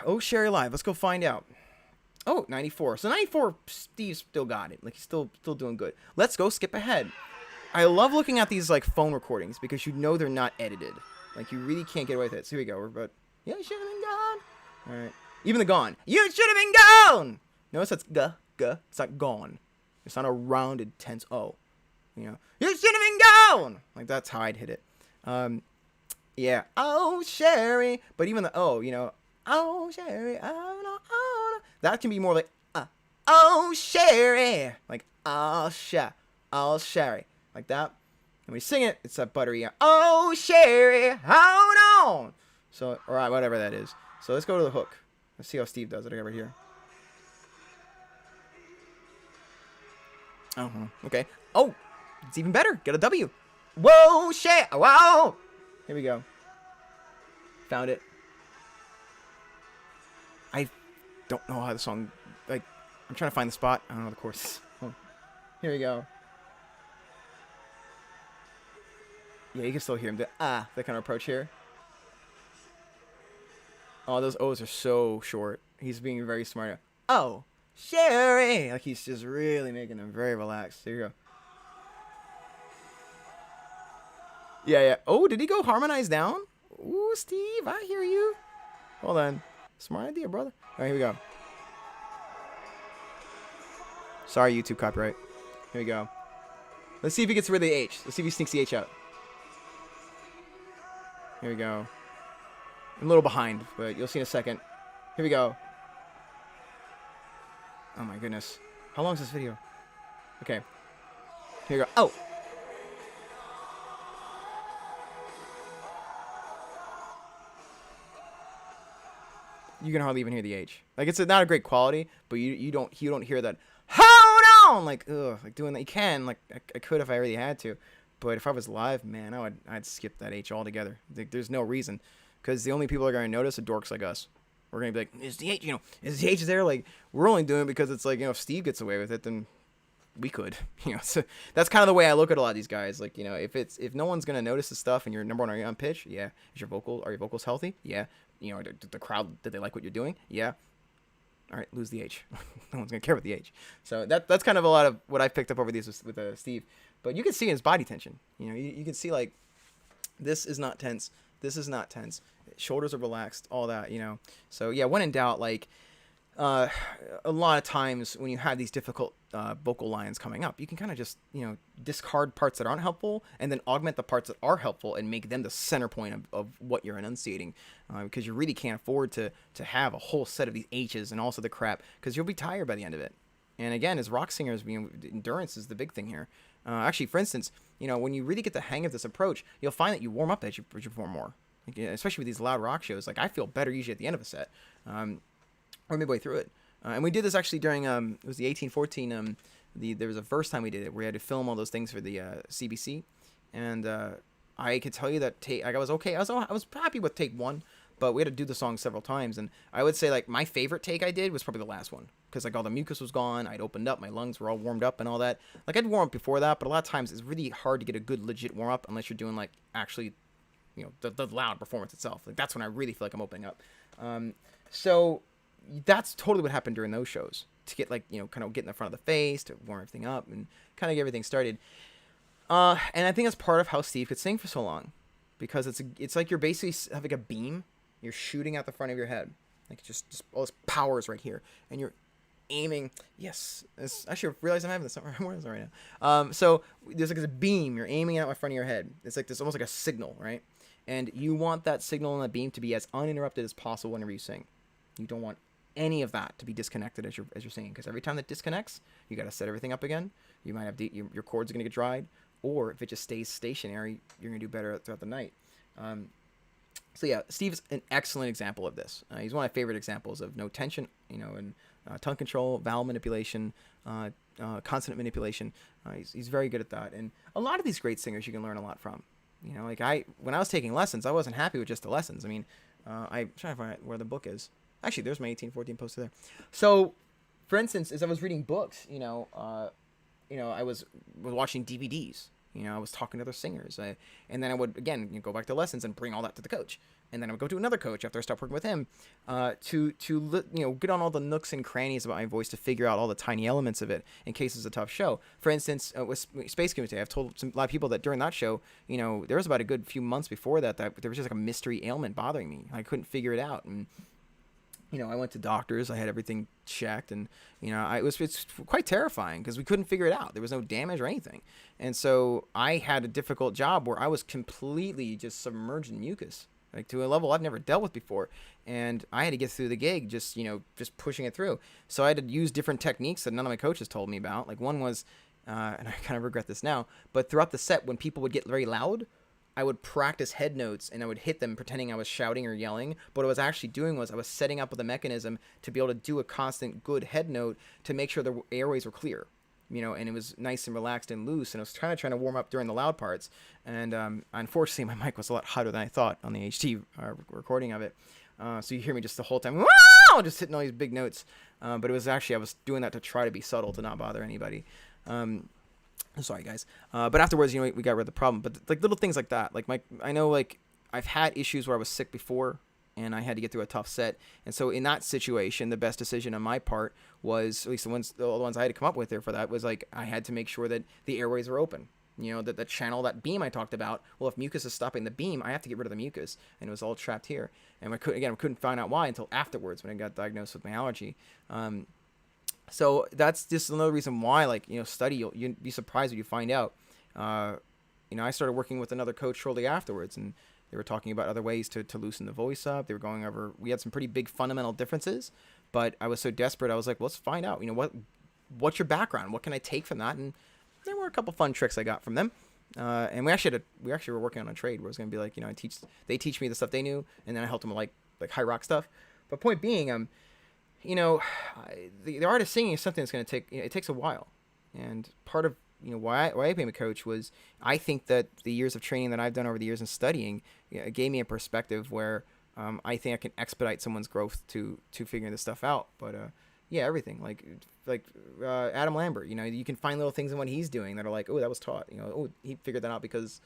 Oh Sherry live. Let's go find out. Oh, 94. So 94, Steve still got it. Like he's still doing good. Let's go skip ahead. I love looking at these like phone recordings because you know they're not edited. Like you really can't get away with it. So here we go. We're about, you should have been gone. All right. Even the gone. You should have been gone. Notice that's g. It's not gone. It's not a rounded tense O. You know, you should have been gone. Like that's how I'd hit it. Yeah. Oh Sherry. But even the O, you know, oh Sherry. Oh no. That can be more like oh Sherry. Like oh Sherry. Like that. And when you sing it, it's that buttery, oh, Sherry, hold on. So, all right, whatever that is. So let's go to the hook. Let's see how Steve does it over here. Okay. Oh, it's even better. Get a W. Whoa, Sherry. Wow. Here we go. Found it. I don't know how the song, like, I'm trying to find the spot. I don't know the chorus. Oh. Here we go. Yeah, you can still hear him. That kind of approach here. Oh, those O's are so short. He's being very smart. Oh, Sherry! Like, he's just really making them very relaxed. Here you go. Yeah. Oh, did he go harmonize down? Ooh, Steve, I hear you. Hold on. Smart idea, brother. All right, here we go. Sorry, YouTube copyright. Here we go. Let's see if he gets rid of the H. Let's see if he sneaks the H out. Here we go. I'm a little behind, but you'll see in a second. Here we go. Oh my goodness. How long is this video? Okay. Here we go. Oh! You can hardly even hear the H. Like, it's not a great quality, but you don't hear that. Hold on! Like, ugh, like doing that. You can, like, I could if I really had to. But if I was live, man, I'd skip that H altogether. Like, there's no reason. Because the only people that are going to notice are dorks like us. We're going to be like, is the H, is the H there? Like, we're only doing it because it's like, if Steve gets away with it, then we could. So that's kind of the way I look at a lot of these guys. Like, if no one's going to notice the stuff and you're number one, are you on pitch? Yeah. Are your vocals healthy? Yeah. The crowd, did they like what you're doing? Yeah. All right, lose the H. No one's gonna care about the H. So that's kind of a lot of what I picked up over these with Steve. But you can see his body tension. You can see like this is not tense. This is not tense. Shoulders are relaxed. All that. So yeah, when in doubt, like a lot of times when you have these difficult vocal lines coming up, you can kind of just discard parts that aren't helpful and then augment the parts that are helpful and make them the center point of what you're enunciating, because you really can't afford to have a whole set of these H's and also the crap, because you'll be tired by the end of it. And again, as rock singers, endurance is the big thing here. Actually, for instance, when you really get the hang of this approach, you'll find that you warm up as you perform more. Like, especially with these loud rock shows, like I feel better usually at the end of a set, or midway through it. And we did this actually during it was the 1814. There was a first time we did it where we had to film all those things for the CBC, and I could tell you that I was okay. I was happy with take one, but we had to do the song several times, and I would say like my favorite take I did was probably the last one, because like all the mucus was gone, I'd opened up, my lungs were all warmed up and all that. Like I'd warm up before that, but a lot of times it's really hard to get a good legit warm up unless you're doing like actually, the loud performance itself. Like that's when I really feel like I'm opening up. So that's totally what happened during those shows, to get like kind of get in the front of the face, to warm everything up and kind of get everything started. And I think that's part of how Steve could sing for so long, because it's like you're basically having a beam. You're shooting out the front of your head, like just all this power is right here, and you're aiming. Yes, I should realize I'm having this right now. So there's like this beam. You're aiming out in front of your head. It's like this, almost like a signal, right? And you want that signal and that beam to be as uninterrupted as possible whenever you sing. You don't want any of that to be disconnected as you're singing, because every time that disconnects, you got to set everything up again. You might have your chords are gonna get dried, or if it just stays stationary, you're gonna do better throughout the night. So yeah, Steve's an excellent example of this. He's one of my favorite examples of no tension, and tongue control, vowel manipulation, consonant manipulation. He's very good at that, and a lot of these great singers you can learn a lot from. Like when I was taking lessons, I wasn't happy with just the lessons. I mean, I'm trying to find out where the book is. Actually, there's my 1814 poster there. So, for instance, as I was reading books, I was watching DVDs. I was talking to other singers, and then I would again go back to lessons and bring all that to the coach, and then I would go to another coach after I stopped working with him, to get on all the nooks and crannies about my voice, to figure out all the tiny elements of it in case it's a tough show. For instance, with Space Community, I've told a lot of people that during that show, there was about a good few months before that there was just like a mystery ailment bothering me. I couldn't figure it out, and I went to doctors. I had everything checked, and it's quite terrifying because we couldn't figure it out. There was no damage or anything, and so I had a difficult job where I was completely just submerged in mucus, like to a level I've never dealt with before, and I had to get through the gig just pushing it through. So I had to use different techniques that none of my coaches told me about. Like one was, and I kind of regret this now, but throughout the set when people would get very loud, I would practice head notes and I would hit them pretending I was shouting or yelling. But what I was actually doing was I was setting up with a mechanism to be able to do a constant good head note to make sure the airways were clear, and it was nice and relaxed and loose. And I was trying to warm up during the loud parts. And unfortunately, my mic was a lot hotter than I thought on the HT recording of it. So you hear me just the whole time, wow, just hitting all these big notes. But it was actually, I was doing that to try to be subtle, to not bother anybody. Sorry guys, but afterwards, we got rid of the problem. But like little things like that, like I know like I've had issues where I was sick before, and I had to get through a tough set. And so in that situation, the best decision on my part was, at least the ones I had to come up with there for that, was like I had to make sure that the airways were open. That the channel, that beam I talked about. Well, if mucus is stopping the beam, I have to get rid of the mucus, and it was all trapped here. And I couldn't find out why until afterwards when I got diagnosed with my allergy. So that's just another reason why, study. You'll be surprised when you find out. I started working with another coach shortly afterwards, and they were talking about other ways to loosen the voice up. They were going over. We had some pretty big fundamental differences, but I was so desperate. I was like, well, let's find out. What's your background? What can I take from that? And there were a couple fun tricks I got from them. And we actually were working on a trade where it was going to be like, they teach me the stuff they knew, and then I helped them with like high rock stuff. But point being, the art of singing is something that's going to take, it takes a while. And part of, why I became a coach was I think that the years of training that I've done over the years and studying gave me a perspective where I think I can expedite someone's growth to figuring this stuff out. But yeah, everything like Adam Lambert, you can find little things in what he's doing that are like, oh, that was taught, he figured that out because,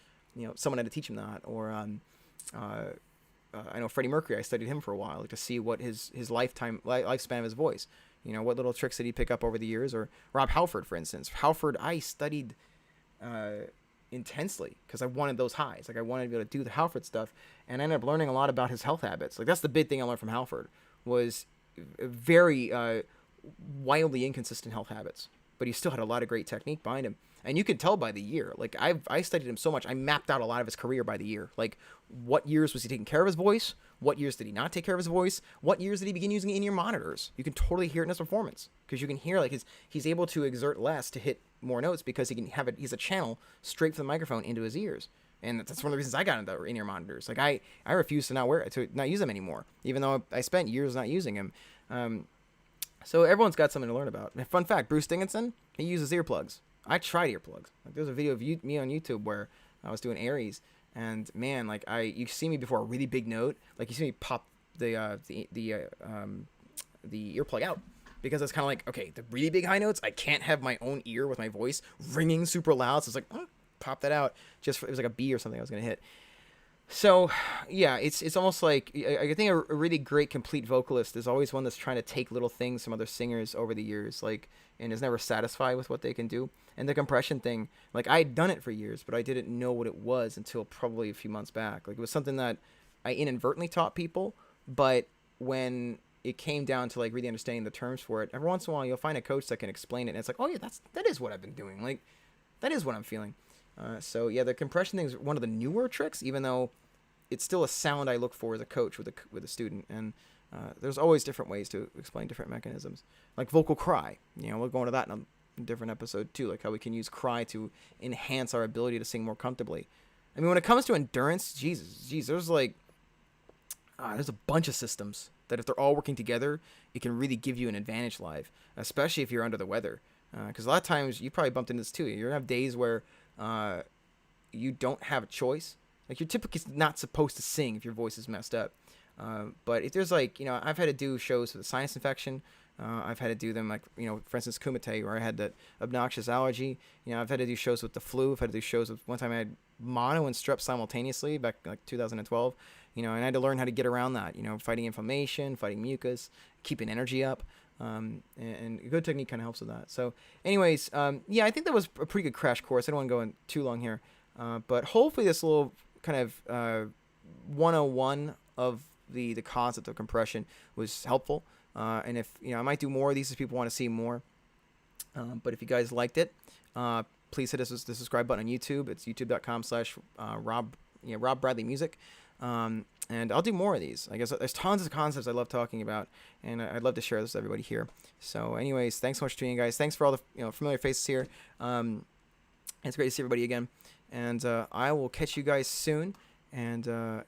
someone had to teach him that, or I know Freddie Mercury. I studied him for a while, like, to see what his lifespan of his voice. You know, what little tricks did he pick up over the years? Or Rob Halford, for instance. Halford, I studied intensely because I wanted those highs. Like, I wanted to be able to do the Halford stuff, and I ended up learning a lot about his health habits. Like, that's the big thing I learned from Halford, was very wildly inconsistent health habits, but he still had a lot of great technique behind him. And you could tell by the year. Like, I studied him so much, I mapped out a lot of his career by the year. Like, what years was he taking care of his voice? What years did he not take care of his voice? What years did he begin using in-ear monitors? You can totally hear it in his performance, because you can hear, like, he's able to exert less to hit more notes because he can have it. He's a channel straight from the microphone into his ears. And that's one of the reasons I got into in-ear monitors. Like, I refuse to not use them anymore, even though I spent years not using them. So everyone's got something to learn about. And fun fact, Bruce Dickinson, he uses earplugs. I tried earplugs. Like, there's a video of me on YouTube where I was doing Aries, and man, like, you see me before a really big note, like, you see me pop the earplug out, because it's kind of like, okay, the really big high notes, I can't have my own ear with my voice ringing super loud, so it's like, pop that out. It was like a B or something I was gonna hit. So, yeah, it's almost like, I think a really great complete vocalist is always one that's trying to take little things from other singers over the years, like, and is never satisfied with what they can do. And the compression thing, like, I had done it for years, but I didn't know what it was until probably a few months back. Like, it was something that I inadvertently taught people, but when it came down to, like, really understanding the terms for it, every once in a while you'll find a coach that can explain it, and it's like, oh yeah, that is what I've been doing. Like, that is what I'm feeling. So yeah, the compression thing is one of the newer tricks, even though it's still a sound I look for as a coach with a student. And there's always different ways to explain different mechanisms, like vocal cry. You know, we'll go into that in a different episode too, like how we can use cry to enhance our ability to sing more comfortably. I mean, when it comes to endurance, geez, there's like there's a bunch of systems that, if they're all working together, it can really give you an advantage live, especially if you're under the weather. Because a lot of times, you probably bumped into this too. You're gonna have days where you don't have a choice. Like, you're typically not supposed to sing if your voice is messed up. But if there's, like, you know, I've had to do shows with a sinus infection. I've had to do them, like, you know, for instance, Kumite, where I had that obnoxious allergy. You know, I've had to do shows with the flu. I've had to do shows with, one time I had mono and strep simultaneously back in, like, 2012. You know, and I had to learn how to get around that, you know, fighting inflammation, fighting mucus, keeping energy up. And a good technique kind of helps with that. So anyways, yeah, I think that was a pretty good crash course. I don't want to go in too long here. But hopefully this little kind of 101 of the concept of compression was helpful. And if, you know, I might do more of these if people want to see more. But if you guys liked it, please hit the subscribe button on YouTube. It's youtube.com/Rob Bradley Music. And I'll do more of these. I guess there's tons of concepts I love talking about, and I'd love to share this with everybody here. So anyways, thanks so much for tuning in, guys. Thanks for all the, you know, familiar faces here. It's great to see everybody again. And I will catch you guys soon. And yeah.